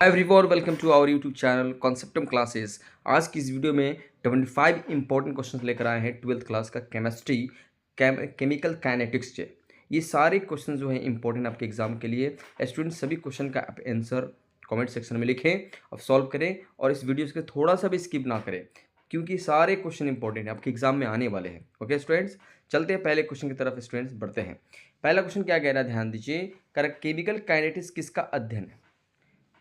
Everyone welcome to our YouTube channel Conceptum classes. आज की इस वीडियो में 25 इंपॉर्टेंट क्वेश्चंस लेकर आए हैं 12th क्लास का केमिस्ट्री केमिकल काइनेटिक्स से। ये सारे क्वेश्चन जो हैं इंपॉर्टेंट आपके एग्जाम के लिए। स्टूडेंट सभी क्वेश्चन का आप आंसर कमेंट सेक्शन में लिखें और सॉल्व करें, और इस वीडियो के थोड़ा सा भी स्किप ना करें क्योंकि सारे क्वेश्चन इंपॉर्टेंट हैं, आपके एग्जाम में आने वाले हैं। ओके स्टूडेंट्स, चलते हैं पहले क्वेश्चन की तरफ। स्टूडेंट्स बढ़ते हैं। पहला क्वेश्चन क्या कह रहा है, ध्यान दीजिए। केमिकल काइनेटिक्स किसका अध्ययन है?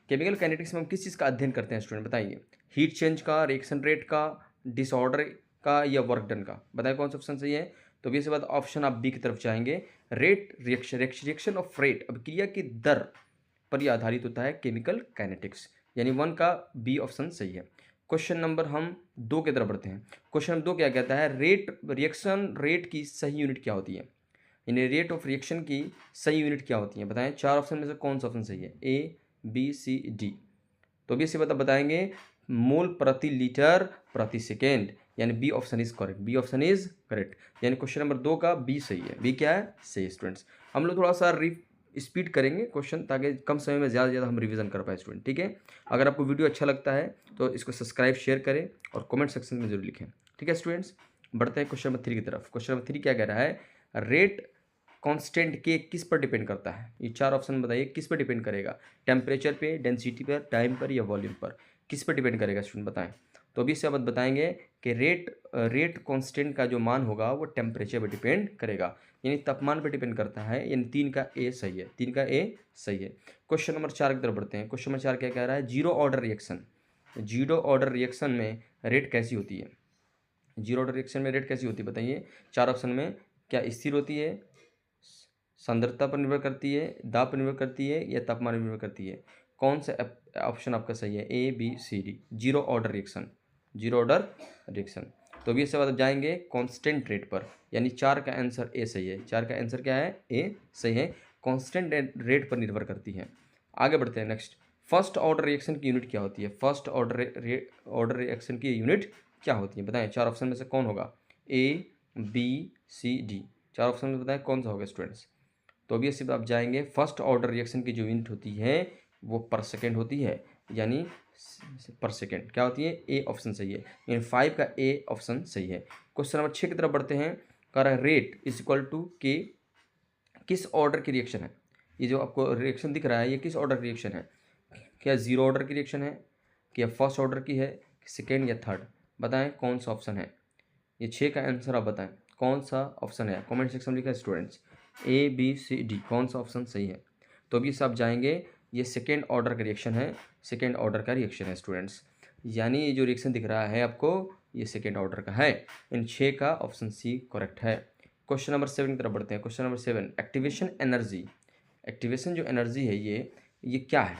केमिकल काइनेटिक्स में हम किस चीज़ का अध्ययन करते हैं स्टूडेंट, बताइए। हीट चेंज का, रिएक्शन रेट का, डिसऑर्डर का, या वर्क डन का? बताइए कौन सा ऑप्शन सही है। तो ये से बाद ऑप्शन आप बी की तरफ जाएंगे। रेट रिएक्शन ऑफ रेट, अब क्रिया की दर पर यह आधारित होता है केमिकल काइनेटिक्स, यानी 1 का बी ऑप्शन सही है। क्वेश्चन नंबर हम 2 की तरफ बढ़ते हैं। क्वेश्चन नंबर 2 क्या कहता है, रिएक्शन रेट की सही यूनिट क्या होती है, यानी रेट ऑफ रिएक्शन की सही यूनिट क्या होती है? बताएं, 4 ऑप्शन में से कौन सा ऑप्शन सही है, ए बी सी डी? तो भी इसे बताएंगे मोल प्रति लीटर प्रति सेकेंड, यानी B option is correct. B option is correct, यानी क्वेश्चन नंबर 2 का बी सही है। बी क्या है, सही। स्टूडेंट्स हम लोग थोड़ा सा स्पीड करेंगे क्वेश्चन, ताकि कम समय में ज़्यादा से ज़्यादा हम रिवीजन कर पाए स्टूडेंट, ठीक है। अगर आपको वीडियो अच्छा लगता है तो इसको सब्सक्राइब शेयर करें और कमेंट सेक्शन में जरूर लिखें, ठीक है स्टूडेंट्स। बढ़ते हैं क्वेश्चन नंबर 3 की तरफ। क्वेश्चन नंबर 3 क्या कह रहा है, रेट कांस्टेंट के किस पर डिपेंड करता है? ये 4 ऑप्शन बताइए किस पर डिपेंड करेगा। टेम्परेचर पे, डेंसिटी पर, टाइम पर, या वॉल्यूम पर? किस पर डिपेंड करेगा स्टूडेंट, बताएं। तो अभी से आप बताएंगे कि रेट कांस्टेंट का जो मान होगा वो टेम्परेचर पर डिपेंड करेगा, यानी तापमान पर डिपेंड करता है, यानी 3 का ए सही है। 3 का ए सही है। क्वेश्चन नंबर 4 की तरफ बढ़ते हैं। क्वेश्चन नंबर 4 क्या कह रहा है, zero order reaction. Zero order reaction में रेट कैसी होती है? जीरो ऑर्डर रिएक्शन में रेट कैसी होती है बताइए। 4 ऑप्शन में क्या स्थिर होती है, सांद्रता पर निर्भर करती है, दाब पर निर्भर करती है, या तापमान पर निर्भर करती है? कौन सा ऑप्शन आपका सही है, A B C D? Zero order reaction, zero order reaction. तो अभी इससे बाद जाएंगे कांस्टेंट रेट पर, यानी 4 का आंसर ए सही है। 4 का आंसर क्या है, ए सही है। कांस्टेंट रेट पर निर्भर करती है। आगे बढ़ते हैं नेक्स्ट। फर्स्ट ऑर्डर रिएक्शन की यूनिट क्या होती है? फर्स्ट ऑर्डर रिएक्शन की यूनिट क्या होती है, बताएं। 4 ऑप्शन में से कौन होगा, A B C D? 4 option में बताएं कौन सा होगा स्टूडेंट्स। तो अभी सिर्फ आप जाएंगे, फर्स्ट ऑर्डर रिएक्शन की जो यूनिट होती है वो पर सेकेंड होती है, यानी पर सेकेंड क्या होती है, ए ऑप्शन सही है, यानी 5 का ए ऑप्शन सही है। क्वेश्चन नंबर 6 की तरफ बढ़ते हैं। कह रहा है रेट इज इक्वल टू के किस ऑर्डर की रिएक्शन है? ये जो आपको रिएक्शन दिख रहा है ये किस ऑर्डर की रिएक्शन है? क्या जीरो ऑर्डर की रिएक्शन है, क्या फर्स्ट ऑर्डर की है, सेकेंड या थर्ड? बताएं कौन सा ऑप्शन है। ये 6 का आंसर आप बताएं कौन सा ऑप्शन है, कमेंट सेक्शन में लिखा है students. A B C D कौन सा ऑप्शन सही है? तो अभी सब जाएंगे, ये सेकेंड ऑर्डर का रिएक्शन है, सेकेंड ऑर्डर का रिएक्शन है स्टूडेंट्स, यानी ये जो रिएक्शन दिख रहा है आपको ये सेकेंड ऑर्डर का है। इन 6 का ऑप्शन सी करेक्ट है। क्वेश्चन नंबर 7 की तरफ बढ़ते हैं। Question number 7, activation energy. Activation जो एनर्जी है ये क्या है?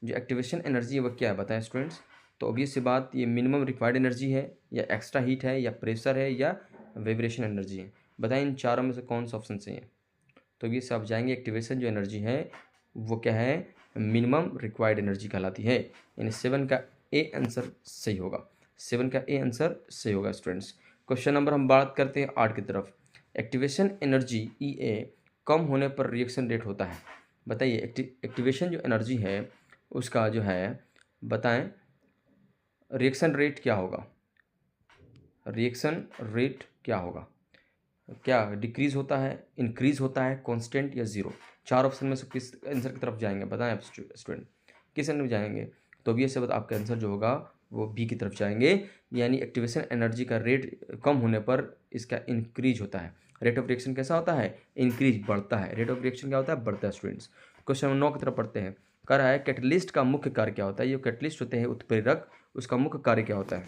जो एक्टिवेशन एनर्जी है वो क्या है, बताएं स्टूडेंट्स। तो ऑब्वियस सी बात, ये मिनिमम रिक्वायर्ड एनर्जी है, या एक्स्ट्रा हीट है, या प्रेशर है, या वाइब्रेशन एनर्जी है? बताएं इन चारों में से कौन सा ऑप्शन सही है। तो ये सब जाएंगे, एक्टिवेशन जो एनर्जी है वो क्या है, मिनिमम रिक्वायर्ड एनर्जी कहलाती है, यानी 7 का ए आंसर सही होगा। 7 का ए आंसर सही होगा स्टूडेंट्स। क्वेश्चन नंबर हम बात करते हैं 8 की तरफ। एक्टिवेशन एनर्जी ई ए कम होने पर रिएक्शन रेट होता है, बताइए। एक्टिवेशन जो एनर्जी है उसका जो है, बताएं रिएक्शन रेट क्या होगा। रिएक्शन रेट क्या होगा, क्या डिक्रीज होता है, इंक्रीज होता है, कांस्टेंट, या ज़ीरो? 4 ऑप्शन में से किस आंसर की तरफ जाएंगे, बताएं आप स्टूडेंट, किस आंसर में जाएंगे। तो भी ऐसे आपका आंसर जो होगा वो बी की तरफ जाएंगे, यानी एक्टिवेशन एनर्जी का रेट कम होने पर इसका इंक्रीज होता है। रेट ऑफ रिएक्शन कैसा होता है, इंक्रीज, बढ़ता है। रेट ऑफ रिएक्शन क्या होता है, बढ़ता है स्टूडेंट्स। क्वेश्चन नंबर 9 की तरफ पढ़ते हैं। कह रहा है कैटलिस्ट का मुख्य कार्य क्या होता है। ये कैटलिस्ट होते हैं उत्प्रेरक, उसका मुख्य कार्य क्या होता है?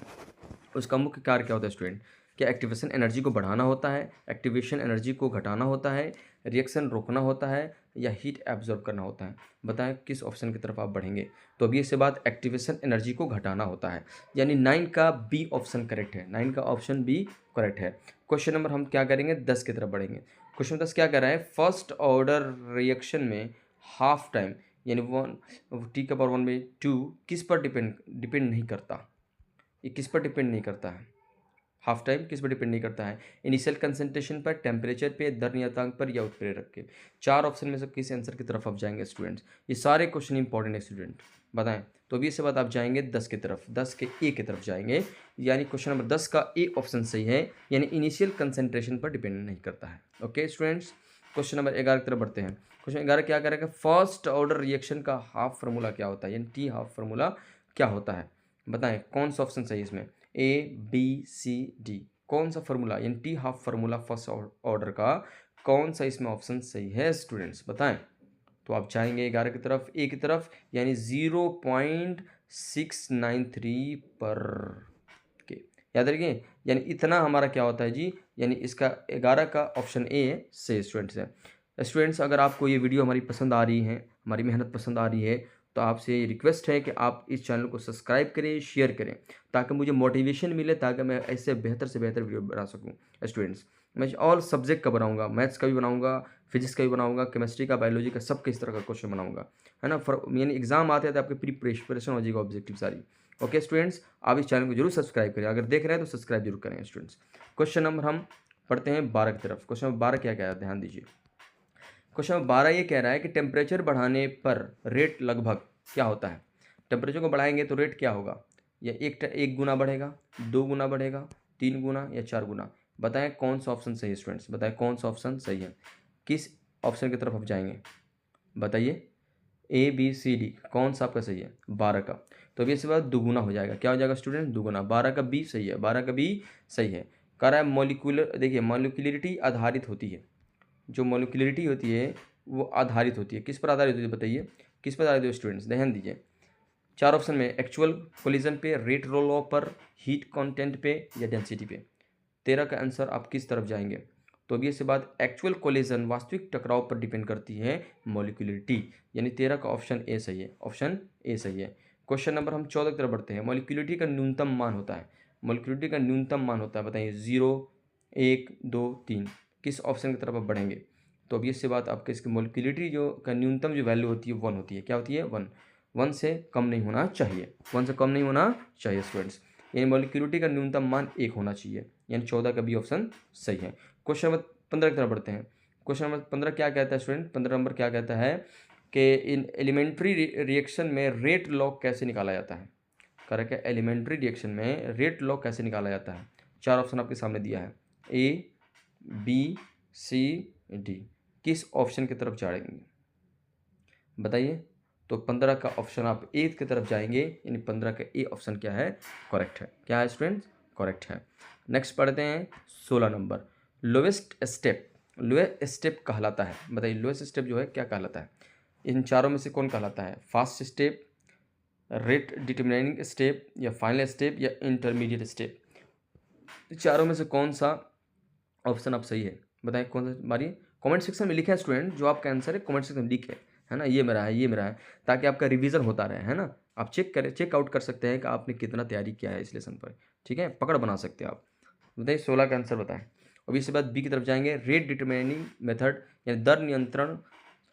उसका मुख्य कार्य क्या होता है स्टूडेंट? क्या एक्टिवेशन एनर्जी को बढ़ाना होता है, एक्टिवेशन एनर्जी को घटाना होता है, रिएक्शन रोकना होता है, या हीट एब्जॉर्ब करना होता है? बताएं किस ऑप्शन की तरफ आप बढ़ेंगे। तो अभी इससे बात, एक्टिवेशन एनर्जी को घटाना होता है, यानी 9 का बी ऑप्शन करेक्ट है। 9 का ऑप्शन बी करेक्ट है। क्वेश्चन नंबर हम क्या करेंगे, 10 की तरफ बढ़ेंगे। क्वेश्चन 10 क्या कर रहा है, फर्स्ट ऑर्डर रिएक्शन में हाफ टाइम, यानी 1 T⁻⁴ किस पर डिपेंड नहीं करता? ये किस पर डिपेंड नहीं करता है? हाफ टाइम किस पर डिपेंड नहीं करता है? इनिशियल कंसंट्रेशन पर, टेम्परेचर पे, दर नियतांक पर या उत्प्रेरक के। 4 ऑप्शन में से किस आंसर की तरफ आप जाएंगे स्टूडेंट्स? ये सारे क्वेश्चन इंपॉर्टेंट है स्टूडेंट, बताएं। तो अभी इसके बाद आप जाएंगे 10 की तरफ, 10 के ए की तरफ जाएंगे, यानी क्वेश्चन नंबर 10 का ए ऑप्शन सही है, यानी इनिशियल कंसंट्रेशन पर डिपेंड नहीं करता है। ओके स्टूडेंट्स, क्वेश्चन नंबर 11 की तरफ बढ़ते हैं। क्वेश्चन 11 क्या करेगा? फर्स्ट ऑर्डर रिएक्शन का हाफ फार्मूला क्या होता है, यानी टी हाफ फार्मूला क्या होता है? बताएं कौन सा ऑप्शन सही है इसमें? ए, बी, सी, डी। कौन सा फार्मूला यानी T half formula first order का कौन सा इसमें ऑप्शन सही है स्टूडेंट्स, बताएं। तो आप जाएंगे 11 की तरफ, ए की तरफ, यानी 0.693 पर के, याद रखिए, यानी इतना हमारा क्या होता है जी, यानी इसका 11 का ऑप्शन ए सही स्टूडेंट्स है। स्टूडेंट्स, अगर आपको ये वीडियो हमारी पसंद आ रही है, हमारी मेहनत पसंद आ रही है, तो आपसे रिक्वेस्ट है कि आप इस चैनल को सब्सक्राइब करें, शेयर करें, ताकि मुझे मोटिवेशन मिले, ताकि मैं ऐसे बेहतर से बेहतर वीडियो बना सकूं। स्टूडेंट्स, मैं ऑल सब्जेक्ट का बनाऊंगा, मैथ्स का भी बनाऊंगा, फिजिक्स का भी बनाऊंगा, केमिस्ट्री का, बायोलॉजी का, सब किस तरह का क्वेश्चन बनाऊंगा, है ना। यानी एग्जाम आते हैं तो आपकी प्रिपरेशन हो जाएगा ऑब्जेक्टिव सारी। ओके स्टूडेंट्स, आप इस चैनल को जरूर सब्सक्राइब करें, अगर देख रहे हैं तो सब्सक्राइब जरूर करें स्टूडेंट्स। क्वेश्चन नंबर हम पढ़ते हैं 12 की तरफ। क्वेश्चन नंबर 12 क्या कह रहा है, ध्यान दीजिए। क्वेश्चन नंबर 12 ये कह रहा है कि टेम्परेचर बढ़ाने पर रेट लगभग क्या होता है? टेम्परेचर को बढ़ाएंगे तो रेट क्या होगा? या एक गुना बढ़ेगा, 2 गुना बढ़ेगा, 3 गुना या 4 गुना? बताएं कौन सा ऑप्शन सही है स्टूडेंट्स, बताएं कौन सा ऑप्शन सही है, किस ऑप्शन की तरफ आप जाएंगे, बताइए। ए, बी, सी, डी, कौन सा आपका सही है? 12 का। तो अभी इसके बाद दुगुना हो जाएगा, क्या हो जाएगा स्टूडेंट? दुगुना। 12 का बी सही है, 12 का बी सही है। कह रहा है मॉलिक्यूलर, देखिए मॉलिक्यूलरिटी आधारित होती है, जो मॉलिक्यूलरिटी होती है वो आधारित होती है, किस पर आधारित होती है बताइए, किस पर आधारित है स्टूडेंट्स, ध्यान दीजिए। 4 ऑप्शन में एक्चुअल कोलिजन पे, रेट रोल ऑफ पर, हीट कंटेंट पे या डेंसिटी पे। 13 का आंसर आप किस तरफ जाएंगे? तो अभी इसके बाद एक्चुअल कोलिजन, वास्तविक टकराव पर डिपेंड करती है मॉलिक्यूलरिटी, यानी 13 का ऑप्शन ए सही है, ऑप्शन ए सही है। क्वेश्चन नंबर हम 14 की तरफ बढ़ते हैं। मॉलिक्यूलरिटी का न्यूनतम मान होता है, मॉलिक्यूलरिटी का न्यूनतम मान होता है, बताइए 0, 1, 2, 3, किस ऑप्शन की तरफ आप बढ़ेंगे? तो अभी इससे बात आपके इसकी मॉलिक्यूलरिटी जो का न्यूनतम जो वैल्यू होती है 1 होती है, क्या होती है? 1। 1 से कम नहीं होना चाहिए, 1 से कम नहीं होना चाहिए स्टूडेंट्स, यानी मॉलिक्यूलरिटी का न्यूनतम मान 1 होना चाहिए, यानी 14 का बी ऑप्शन सही है। क्वेश्चन नंबर 15 की तरफ बढ़ते हैं। क्वेश्चन नंबर 15 क्या कहता है स्टूडेंट? 15 नंबर क्या कहता है कि इन एलिमेंट्री रिएक्शन में रेट लॉग कैसे निकाला जाता है? करेक्ट है, एलिमेंट्री रिएक्शन में रेट लॉग कैसे निकाला जाता है? 4 ऑप्शन आपके सामने दिया है, ए, बी, सी, डी, किस ऑप्शन की तरफ जाएंगे बताइए? तो 15 का ऑप्शन आप ए की तरफ जाएंगे, यानी 15 का ए ऑप्शन क्या है? करेक्ट है। क्या है स्टूडेंट्स? करेक्ट है। नेक्स्ट पढ़ते हैं 16 number. Lowest step, lowest step कहलाता है, बताइए लोएस्ट स्टेप जो है क्या कहलाता है? इन चारों में से कौन कहलाता है? Fast step, rate determining step, या फाइनल स्टेप, या इंटरमीडिएट स्टेप? चारों में से कौन सा ऑप्शन आप सही है, बताएं कौन सा? मारिए कमेंट सेक्शन में लिखे हैं स्टूडेंट, जो आपका आंसर है कमेंट सेक्शन में लिखे, है ना, ये मेरा है, ये मेरा है, ताकि आपका रिवीजन होता रहे, है ना। आप चेक करें, चेकआउट कर सकते हैं कि आपने कितना तैयारी किया है इस लेसन पर, ठीक है, पकड़ बना सकते हैं आप। बताइए 16 का आंसर बताएं। अभी इसके बाद बी की तरफ जाएंगे। रेट डिटरमिनिंग मेथड, यानी दर नियंत्रण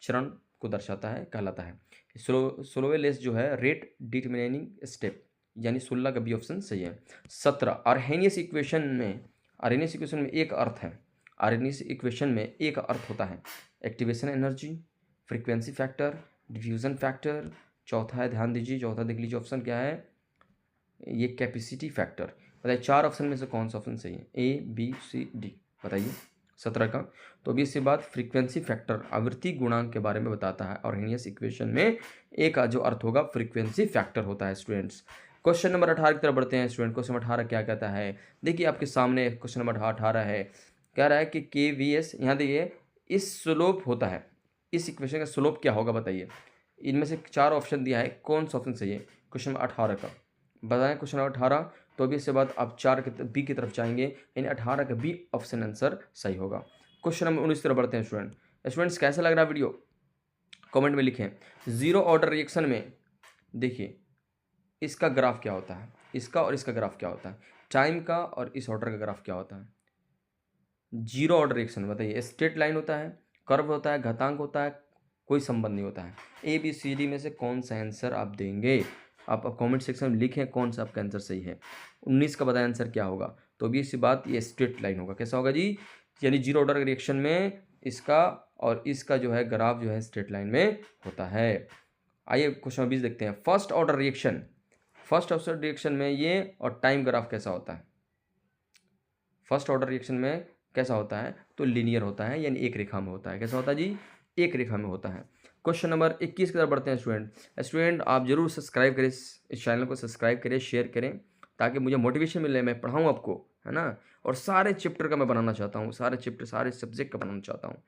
चरण को दर्शाता है, कहलाता है। स्लोवेलेस जो है रेट डिटरमिनिंग स्टेप, यानी 16 का बी ऑप्शन सही है। 17 आर्हेनियस इक्वेशन में, आर्हेनियस इक्वेशन में एक अर्थ है, आर्हेनियस इक्वेशन में एक अर्थ होता है activation energy, frequency factor, diffusion factor. चौथा है, ध्यान दीजिए, चौथा देख लीजिए ऑप्शन क्या है, ये कैपेसिटी फैक्टर। बताइए 4 ऑप्शन में से कौन सा ऑप्शन सही है? ए, बी, सी, डी, बताइए 17 का। तो अभी इसके बाद फ्रीक्वेंसी फैक्टर आवृत्ति गुणांक के बारे में बताता है, और आर्हेनियस इक्वेशन में ए का जो अर्थ होगा फ्रीक्वेंसी फैक्टर होता है स्टूडेंट्स। क्वेश्चन नंबर 18 की तरफ बढ़ते हैं स्टूडेंट। क्वेश्चन नंबर 18 क्या कहता है? देखिए आपके सामने क्वेश्चन नंबर 18 है, कह रहा है कि के वी एस, यहाँ देखिए इस स्लोप होता है, इस इक्वेशन का स्लोप क्या होगा बताइए? इनमें से 4 ऑप्शन दिया है, कौन सा ऑप्शन सही है क्वेश्चन नंबर 18 का, बताएं क्वेश्चन नंबर 18। तो अभी इसके बाद आप 4 के बी की तरफ जाएंगे, यानी 18 का बी ऑप्शन आंसर सही होगा। क्वेश्चन नंबर 19 की तरफ बढ़ते हैं स्टूडेंट्स कैसा लग रहा है वीडियो? कमेंट में लिखें। जीरो ऑर्डर रिएक्शन में देखिए इसका ग्राफ क्या होता है, इसका और इसका ग्राफ क्या होता है, टाइम का और इस ऑर्डर का ग्राफ क्या होता है? जीरो ऑर्डर रिएक्शन बताइए, स्ट्रेट लाइन होता है, कर्व होता है, घातांक होता है, कोई संबंध नहीं होता है। ए बी सी डी में से कौन सा आंसर आप देंगे? आप कमेंट सेक्शन में लिखें कौन सा आपका आंसर सही है। 19 का बताया आंसर क्या होगा, तो भी इसी बात ये स्ट्रेट लाइन होगा। कैसा होगा जी, यानी जीरो ऑर्डर रिएक्शन में इसका और इसका जो है ग्राफ जो है स्ट्रेट लाइन में होता है। आइए क्वेश्चन 20 देखते हैं। फर्स्ट ऑर्डर रिएक्शन में ये और टाइम ग्राफ कैसा होता है। फर्स्ट ऑर्डर रिएक्शन में कैसा होता है, तो लीनियर होता है, यानी एक रेखा में होता है। कैसा होता है जी, एक रेखा में होता है। क्वेश्चन नंबर 21 की तरफ बढ़ते हैं। स्टूडेंट आप जरूर सब्सक्राइब करें, इस चैनल को सब्सक्राइब करें, शेयर करें, ताकि मुझे मोटिवेशन मिले, मैं पढ़ाऊँ आपको, है ना। और सारे चैप्टर का मैं बनाना चाहता हूँ, सारे चैप्टर सारे सब्जेक्ट का बनाना चाहता हूँ।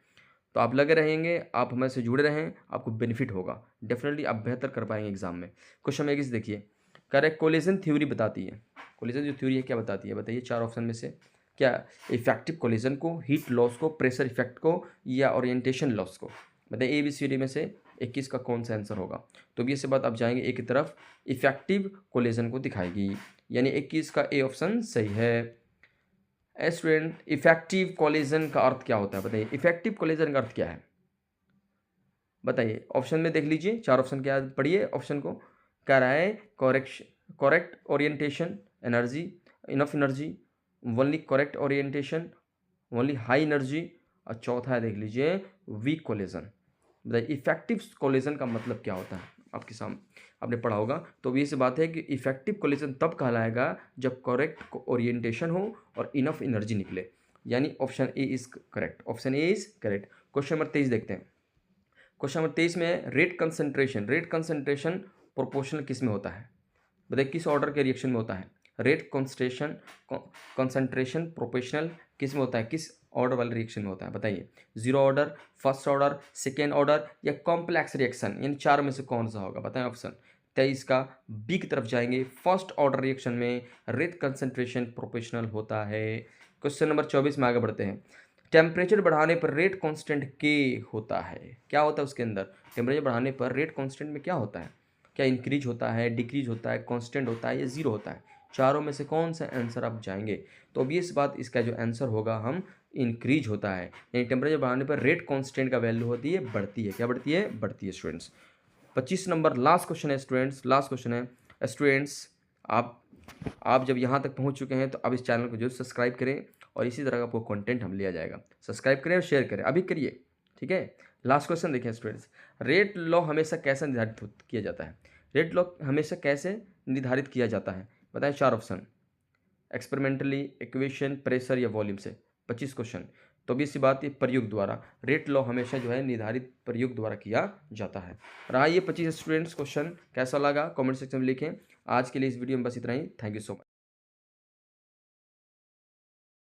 तो आप लगे रहेंगे, आप हमें से जुड़े रहें, आपको बेनिफिट होगा, डेफिनेटली आप बेहतर कर पाएंगे एग्जाम में। क्वेश्चन नंबर 21 देखिए, करेक्ट कोलिजन थ्योरी बताती है। कोलिजन जो थ्योरी है क्या बताती है, बताइए चार ऑप्शन में से क्या। इफेक्टिव कोलिजन को, हीट लॉस को, प्रेशर इफेक्ट को, या ओरिएंटेशन लॉस को। बताइए ABCD में से 21 का कौन सा आंसर होगा। तो भी इससे बात आप जाएंगे एक की तरफ, इफेक्टिव कोलिजन को दिखाएगी, यानी 21 का ए ऑप्शन सही है। स्टूडेंट इफेक्टिव कोलिजन का अर्थ क्या होता है, बताइए इफेक्टिव कोलिजन का अर्थ क्या है, बताइए। ऑप्शन में देख लीजिए, चार ऑप्शन क्या है, पढ़िए ऑप्शन को। कह रहा है correct orientation, energy, enough energy, only correct orientation, only high energy, और चौथा है देख लीजिए वीक कोलिजन। बताइए इफेक्टिव कोलिजन का मतलब क्या होता है, आपके सामने आपने पढ़ा होगा। तो ये से बात है कि इफेक्टिव कोलिजन तब कहलाएगा जब करेक्ट ओरिएंटेशन हो और इनफ एनर्जी निकले, यानी option A is correct, option A is correct. Question number 23 देखते हैं। क्वेश्चन नंबर 23 में रेट कंसंट्रेशन प्रोपोर्शनल किस में होता है, बताइए किस ऑर्डर के रिएक्शन में होता है। रेट कंसंट्रेशन प्रोपोर्शनल किस में होता है, किस ऑर्डर वाले रिएक्शन में होता है, बताइए। Zero order, first order, second order, या कॉम्प्लेक्स रिएक्शन, इन चार में से कौन सा होगा, बताएं ऑप्शन। 23 का बी की तरफ जाएंगे, फर्स्ट ऑर्डर रिएक्शन में रेट कंसंट्रेशन प्रोपोर्शनल होता है। क्वेश्चन नंबर 24 में आगे बढ़ते हैं। टेम्परेचर बढ़ाने पर रेट कांस्टेंट के होता है, क्या होता है उसके अंदर। टेम्परेचर बढ़ाने पर रेट कांस्टेंट में क्या होता है, क्या इंक्रीज होता है, डिक्रीज होता है, कांस्टेंट होता है, या जीरो होता है। चारों में से कौन सा आंसर आप जाएंगे, तो अब इस बात इसका जो आंसर होगा हम इंक्रीज होता है, यानी टेम्परेचर बढ़ाने पर रेट कांस्टेंट का वैल्यू होती है, बढ़ती है। क्या बढ़ती है, बढ़ती है स्टूडेंट्स। 25 नंबर लास्ट क्वेश्चन है स्टूडेंट्स, लास्ट क्वेश्चन है स्टूडेंट्स। आप जब यहाँ तक पहुँच चुके हैं तो अब इस चैनल को जरूर सब्सक्राइब करें, और इसी तरह का आपको कंटेंट हम लिया जाएगा। सब्सक्राइब करें और शेयर करें, अभी करिए, ठीक है। लास्ट क्वेश्चन देखिए स्टूडेंट्स, रेट लॉ हमेशा कैसे निर्धारित किया जाता है। रेट लॉ हमेशा कैसे निर्धारित किया जाता है, बताएं चार ऑप्शन। एक्सपेरिमेंटली, इक्वेशन, प्रेशर, या वॉल्यूम से। 25 क्वेश्चन। तो भी इसी बात, ये प्रयोग द्वारा, रेट लॉ हमेशा जो है निर्धारित प्रयोग द्वारा किया जाता है। रहा ये 25 स्टूडेंट्स क्वेश्चन कैसा लगा कमेंट सेक्शन में लिखें। आज के लिए इस वीडियो में बस इतना ही। Thank you so much.